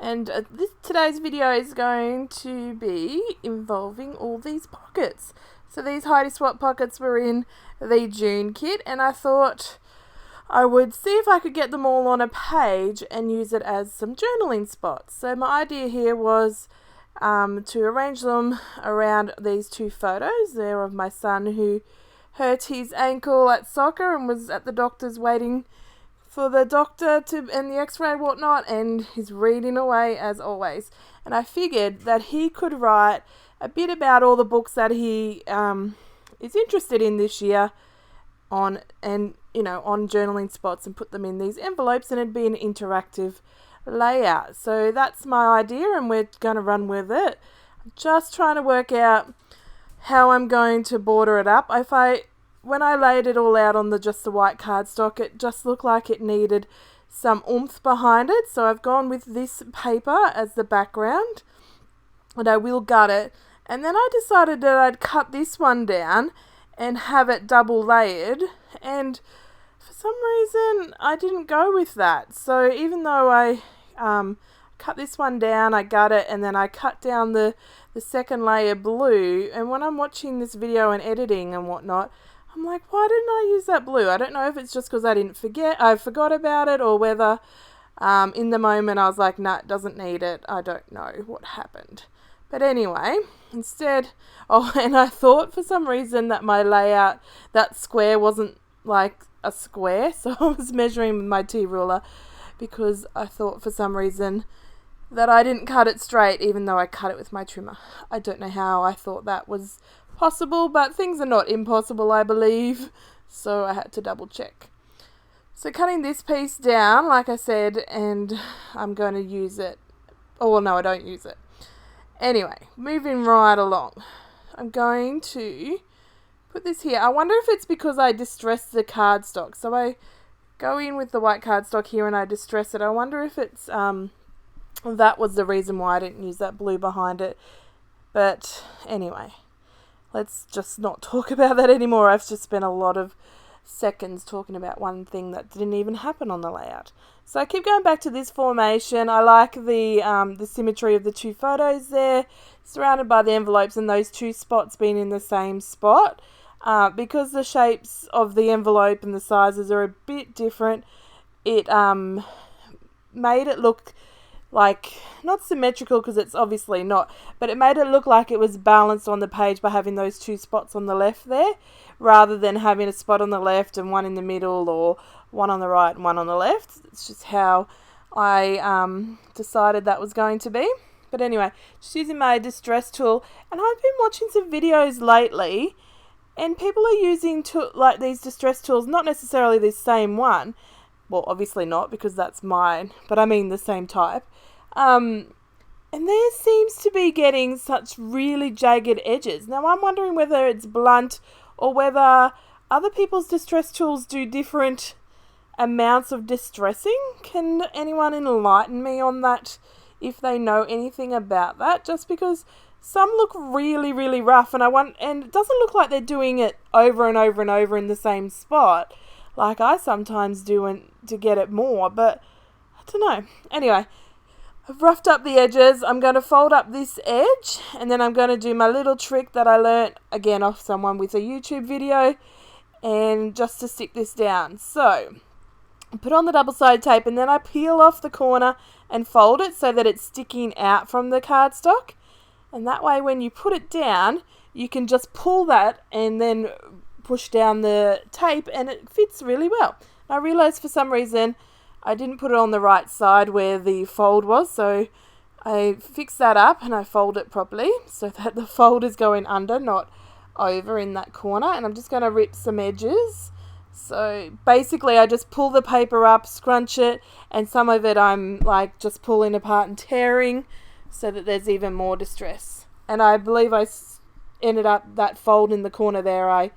And today's video is going to be involving all these pockets. So these Heidi Swap pockets were in the June kit, and I thought I would see if I could get them all on a page and use it as some journaling spots. So my idea here was to arrange them around these two photos. They're of my son who hurt his ankle at soccer and was at the doctor's waiting for the doctor and the x-ray and whatnot, and he's reading away as always. And I figured that he could write a bit about all the books that he is interested in this year on journaling spots and put them in these envelopes, and it'd be an interactive layout. So that's my idea, and we're going to run with it. I'm just trying to work out how I'm going to border it up. When I laid it all out on just the white cardstock, it just looked like it needed some oomph behind it. So I've gone with this paper as the background, and I will gut it. And then I decided that I'd cut this one down and have it double layered. And for some reason, I didn't go with that. So even though I cut this one down, I gut it, and then I cut down the second layer blue. And when I'm watching this video and editing and whatnot, I'm like, why didn't I use that blue? I don't know if it's just because I forgot about it, or whether in the moment I was like, nah, it doesn't need it. I don't know what happened. But anyway, instead, and I thought for some reason that my layout, that square wasn't like a square. So I was measuring with my T-ruler because I thought for some reason that I didn't cut it straight, even though I cut it with my trimmer. I don't know how I thought that was possible, but things are not impossible, I believe, so I had to double check. So cutting this piece down, like I said, and I'm going to use it. Oh, well, no, I don't use it. Anyway, moving right along. I'm going to put this here. I wonder if it's because I distressed the cardstock. So I go in with the white cardstock here and I distress it. I wonder if it's that was the reason why I didn't use that blue behind it. But anyway, let's just not talk about that anymore. I've just spent a lot of seconds talking about one thing that didn't even happen on the layout. So I keep going back to this formation. I like the symmetry of the two photos there, surrounded by the envelopes, and those two spots being in the same spot. Because the shapes of the envelope and the sizes are a bit different, it made it look like, not symmetrical because it's obviously not, but it made it look like it was balanced on the page by having those two spots on the left there, rather than having a spot on the left and one in the middle, or one on the right and one on the left. It's just how I decided that was going to be. But anyway, just using my distress tool, and I've been watching some videos lately, and people are using like these distress tools, not necessarily the same one. Well, obviously not, because that's mine, but I mean the same type. And there seems to be getting such really jagged edges. Now, I'm wondering whether it's blunt or whether other people's distress tools do different amounts of distressing. Can anyone enlighten me on that, if they know anything about that? Just because some look really, really rough, and it doesn't look like they're doing it over and over and over in the same spot, like I sometimes do to get it more, but I don't know. Anyway, I've roughed up the edges. I'm going to fold up this edge, and then I'm going to do my little trick that I learnt, again, off someone with a YouTube video, and just to stick this down. So I put on the double-sided tape, and then I peel off the corner and fold it so that it's sticking out from the cardstock. And that way, when you put it down, you can just pull that and then push down the tape, and it fits really well. I realized for some reason I didn't put it on the right side where the fold was, so I fixed that up and I fold it properly so that the fold is going under, not over in that corner. And I'm just going to rip some edges. So basically I just pull the paper up, scrunch it, and some of it I'm like just pulling apart and tearing so that there's even more distress. And I believe I ended up that fold in the corner there, I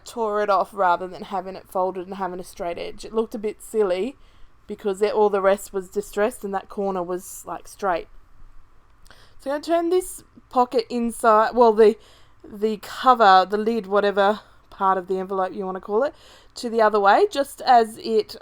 tore it off rather than having it folded and having a straight edge. It looked a bit silly because all the rest was distressed and that corner was like straight. So I'm going to turn this pocket inside, well, the cover, the lid, whatever part of the envelope you want to call it, to the other way, just as it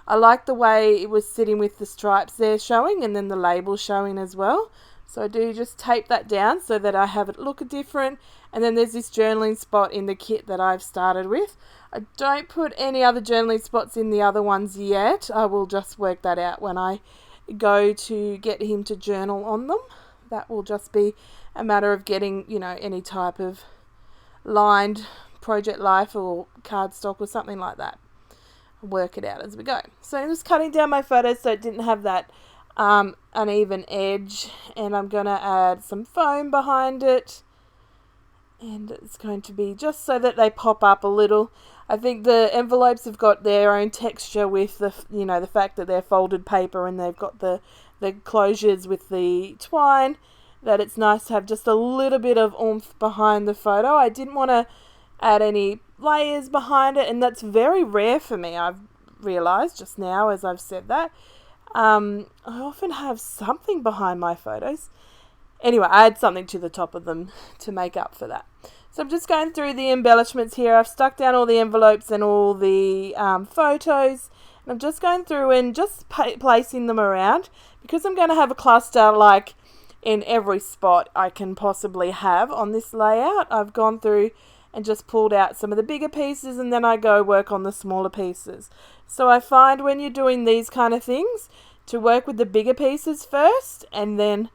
I like the way it was sitting with the stripes there showing and then the label showing as well. So I do just tape that down so that I have it look different. And then there's this journaling spot in the kit that I've started with. I don't put any other journaling spots in the other ones yet. I will just work that out when I go to get him to journal on them. That will just be a matter of getting, any type of lined Project Life or cardstock or something like that. Work it out as we go. So I'm just cutting down my photos so it didn't have that uneven edge, and I'm going to add some foam behind it, and it's going to be just so that they pop up a little. I think the envelopes have got their own texture with the fact that they're folded paper and they've got the closures with the twine, that it's nice to have just a little bit of oomph behind the photo. I didn't want to add any layers behind it, and that's very rare for me. I've realised just now as I've said that. I often have something behind my photos. Anyway, I add something to the top of them to make up for that. So I'm just going through the embellishments here. I've stuck down all the envelopes and all the photos. And I'm just going through and just placing them around, because I'm going to have a cluster like in every spot I can possibly have on this layout. I've gone through and just pulled out some of the bigger pieces, and then I go work on the smaller pieces. So I find when you're doing these kind of things, to work with the bigger pieces first and then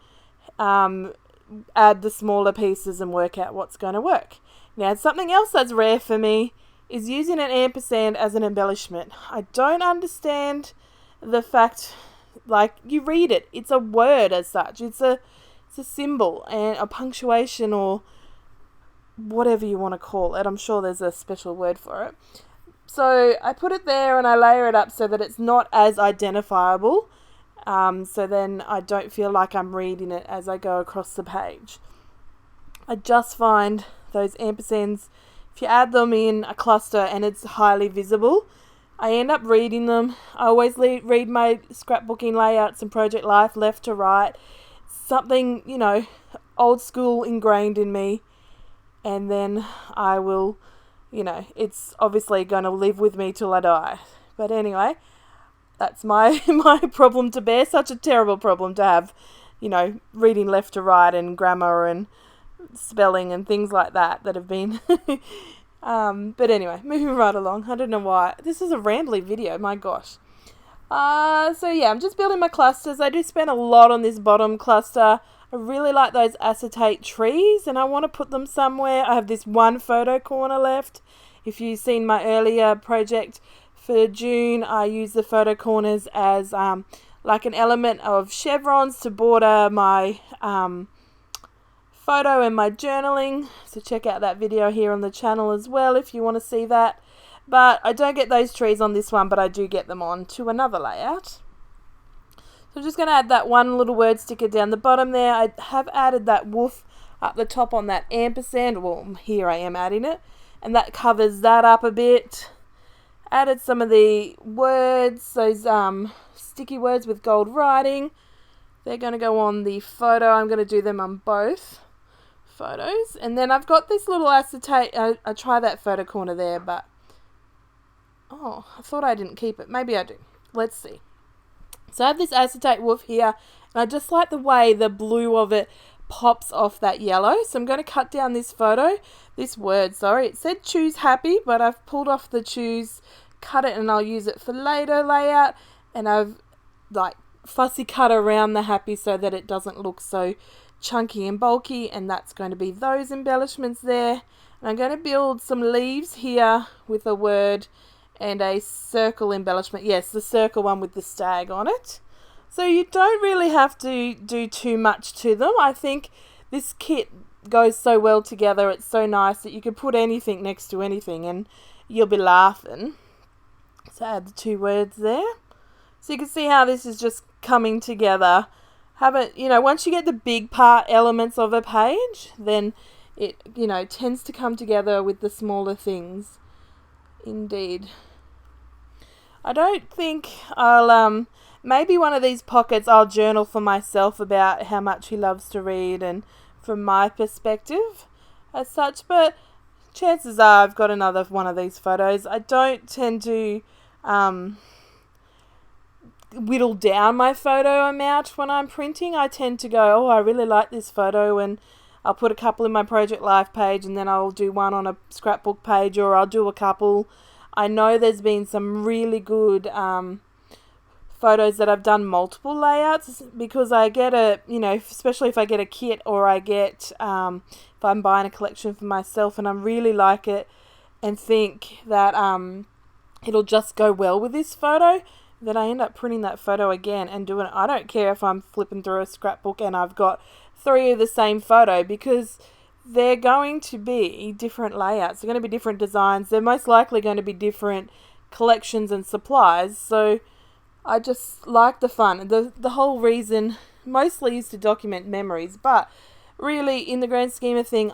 add the smaller pieces and work out what's going to work. Now, something else that's rare for me is using an ampersand as an embellishment. I don't understand the fact, you read it, it's a word as such. It's a symbol and a punctuation or whatever you want to call it. I'm sure there's a special word for it. So I put it there and I layer it up so that it's not as identifiable. So then I don't feel like I'm reading it as I go across the page. I just find those ampersands, if you add them in a cluster and it's highly visible, I end up reading them. I always read my scrapbooking layouts and Project Life left to right. Something, old school ingrained in me. And then I will, it's obviously going to live with me till I die. But anyway, that's my problem to bear. Such a terrible problem to have, reading left to right and grammar and spelling and things like that have been. But anyway, moving right along. I don't know why. This is a rambly video, my gosh. So yeah, I'm just building my clusters. I do spend a lot on this bottom cluster. I really like those acetate trees and I want to put them somewhere. I have this one photo corner left. If you've seen my earlier project for June, I use the photo corners as like an element of chevrons to border my photo and my journaling. So check out that video here on the channel as well if you want to see that. But I don't get those trees on this one, but I do get them on to another layout. So I'm just going to add that one little word sticker down the bottom there. I have added that woof up the top on that ampersand. Well, here I am adding it. And that covers that up a bit. Added some of the words, those sticky words with gold writing. They're going to go on the photo. I'm going to do them on both photos. And then I've got this little acetate. I try that photo corner there, but oh, I thought I didn't keep it. Maybe I do. Let's see. So I have this acetate woof here, and I just like the way the blue of it pops off that yellow. So I'm going to cut down this word, it said choose happy, but I've pulled off the choose, cut it, and I'll use it for later layout, and I've fussy cut around the happy so that it doesn't look so chunky and bulky, and that's going to be those embellishments there. And I'm going to build some leaves here with a word and a circle embellishment. Yes, the circle one with the stag on it. So you don't really have to do too much to them. I think this kit goes so well together. It's so nice that you can put anything next to anything and you'll be laughing. So add the two words there. So you can see how this is just coming together. Once you get the big part elements of a page, then it, tends to come together with the smaller things. Indeed. I don't think I'll, maybe one of these pockets I'll journal for myself about how much he loves to read and from my perspective as such, but chances are I've got another one of these photos. I don't tend to whittle down my photo amount when I'm printing. I tend to go, oh, I really like this photo, and I'll put a couple in my Project Life page, and then I'll do one on a scrapbook page, or I'll do a couple. I know there's been some really good photos that I've done multiple layouts, because I get especially if I get a kit, or I get, if I'm buying a collection for myself and I really like it and think that it'll just go well with this photo, then I end up printing that photo again and doing it. I don't care if I'm flipping through a scrapbook and I've got 3 of the same photo, because they're going to be different layouts. They're going to be different designs. They're most likely going to be different collections and supplies. So I just like the fun. The whole reason mostly is to document memories, but really, in the grand scheme of thing,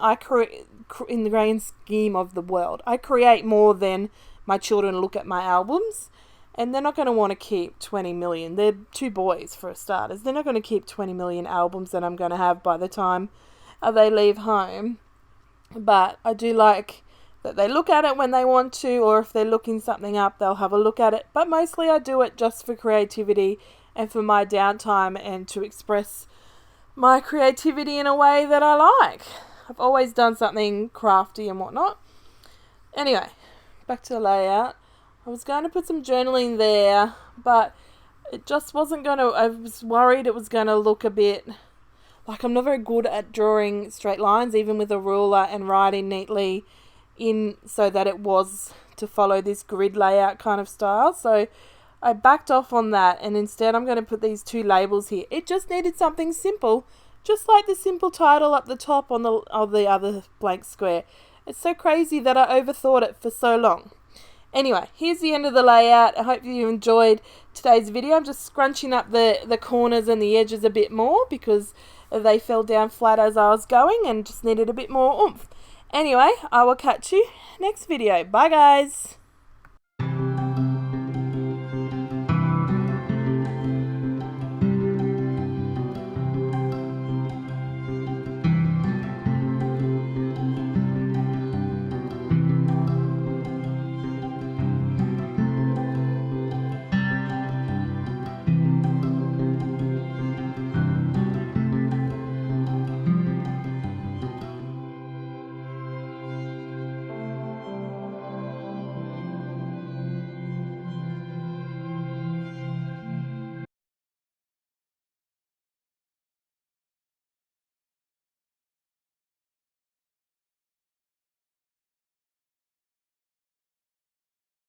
in the grand scheme of the world, I create more than my children look at my albums, and they're not going to want to keep 20 million. They're 2 boys for starters. They're not going to keep 20 million albums that I'm going to have by the time they leave home. But I do like that they look at it when they want to, or if they're looking something up, they'll have a look at it. But mostly I do it just for creativity and for my downtime, and to express my creativity in a way that I like. I've always done something crafty and whatnot. Anyway, back to the layout. I was going to put some journaling there, but it just wasn't going to, I was worried it was going to look a bit like I'm not very good at drawing straight lines, even with a ruler, and writing neatly in so that it was to follow this grid layout kind of style. So I backed off on that, and instead I'm going to put these 2 labels here. It just needed something simple, just like the simple title up the top on the other blank square. It's so crazy that I overthought it for so long. Anyway, here's the end of the layout. I hope you enjoyed today's video. I'm just scrunching up the corners and the edges a bit more, because they fell down flat as I was going and just needed a bit more oomph. Anyway, I will catch you next video. Bye, guys.